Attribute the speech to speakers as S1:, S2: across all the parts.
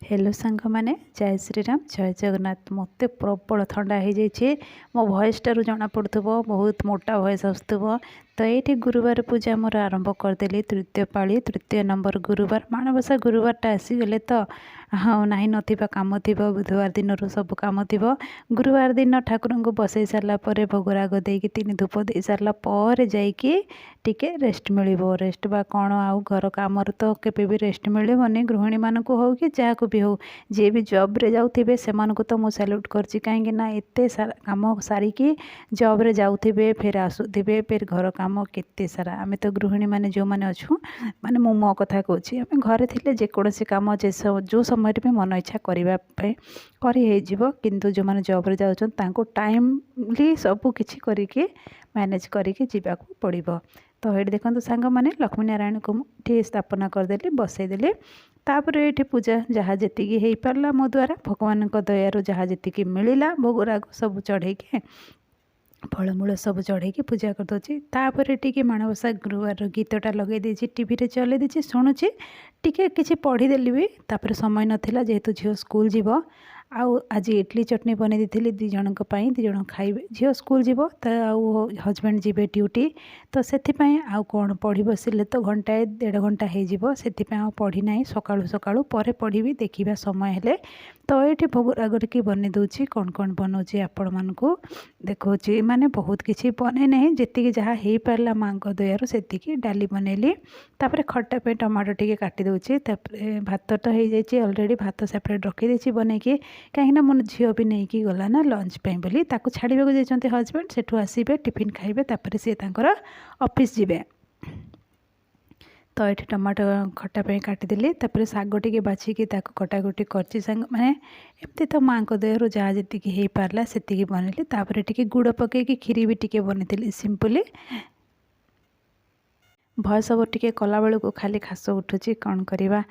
S1: Hello सांग मैंने जय श्रीराम जय जगन्नाथ मत प्रबल थंडा हो जाए मो वॉइस टारू जना पड़ुव बहुत मोटा वॉइस आसुव तो ये गुरुवार पूजा मोर आरंभ करदेली तृतीय पाली तृतीय नंबर गुरुवार माणबसा गुरुवार आसीगले तो हाँ ना नथिबा काम थी बुधवार दिन सब काम थी गुरुवार दिन ठाकुर को बसई सारापर भोगराग देकी तीन धूप दे सारापर जाके रेस्ट मिल रेस्ट बा कौन आउ घर कम तो केबे भी रेस्ट मिलबनी गृहिणी मानक हो कि जहाँ भी हो जी भी जॉब रे जाऊे से तो मुझे सैल्यूट करछि कहीं एत सारा कम सारिकी जॉब रे जाऊे फिर आसुवे फिर घर कम केते सारा आम तो गृहिणी मैंने जो मैंने अच्छु माने मो कथा कहूँ आम घरे थे जेकोसी कम जो समय भी मन इच्छा करने किंतु जो मैंने जॉब रे जाऊँ टाइमली सब किछि करिके मैनेज करके जीवाक पड़ो। तो ये देखो सांग मैंने लक्ष्मी नारायण को मुझे स्थापना करदेली बसईदेली तापर ये पूजा जहाँ जी हो पारा मो द्वारा भगवान दयार जहाँ जी मिलला भोगराग सब चढ़े फलमूल सब चढ़े पूजा करदे तापर टी माणबसा गुरुवार गीतटा लगे देती टीवी चल देती शुणुची टी कि पढ़ीदेली भी तापर समय नाला जेहेतु झील स्कूल जीव आउ आज इडली चटनी बनई दी दी जन दिज खाइबे झील स्कूल जीव तो हजबैंड जीवे ड्यूटी तो से आउ कौन पढ़ी बसिले तो घंटाए 1.5 घंटा हो पढ़ी ना सकाळु सकाळु पर पढ़ी देखा समय हेले तो ये भोगराग की बन दूची कौन कौन बनाऊँगी आपण मानू देखा माने बहुत किसी बने ना जी जहाँ हो पारा माँ दयार से डाली बनैली तापर खटा पे टमाटो टी काटी दूची भात तो हो जाए अलरेडी भात सेपरेट रखीदी बनईकी कहीं मो झील भी नहीं गला ना लंच बोली छाड़ा जाते हजबैंड सेठू आसबे टिफिन खाइबे तापर सी ऑफिस जीवे तो ये टमाटो खटापी काटिदेली तापर शाग टी बाछिकी कटाकटी कर सांग मैंने एमती तो माँ दयार जहाँ जी हो पारा से बनैली तापर टी गुड़ पकईकी खीरी भी टी बनी सिंपली भयस ओवर टी कला बेलू खाली खास उठुची कौन करवा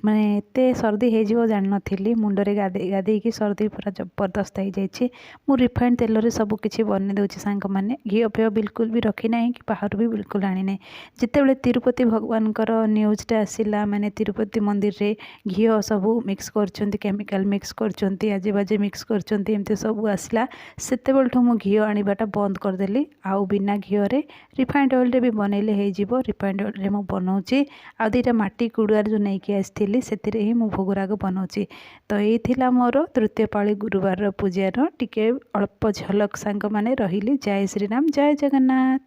S1: माने एत सर्दी हो जान नी मुंडे गाधे गाधे सर्दी पूरा जबरदस्त हो जाए मु रिफाइंड तेल रे सब किसी बन दूसरी सांग मैंने घी फीओ बिल्कुल भी रखी ना कि बाहर भी बिल्कुल आनी ना जितेबाला तिरुपति भगवान न्यूज़टा आसला माने तिरुपति मंदिर रे घी सब मिक्स केमिकल मिक्स कर आजे बाजे मिक्स करमती सब आसला से मु घी आनीबाटा बंद करदेली आउ बिना घीरे रिफाइंड ऑयल भी बनइले हो रिफाइंड ऑयल मु बनाऊँगी आ दुईटा माटी कुड़ुआर जो नहीं आसती से मु भोगराग बनाऊँगी तो ये मोर तृतीय पाली गुरुवार पूजार टिके अल्प झलक सांग माने रही जय श्रीराम जय जगन्नाथ।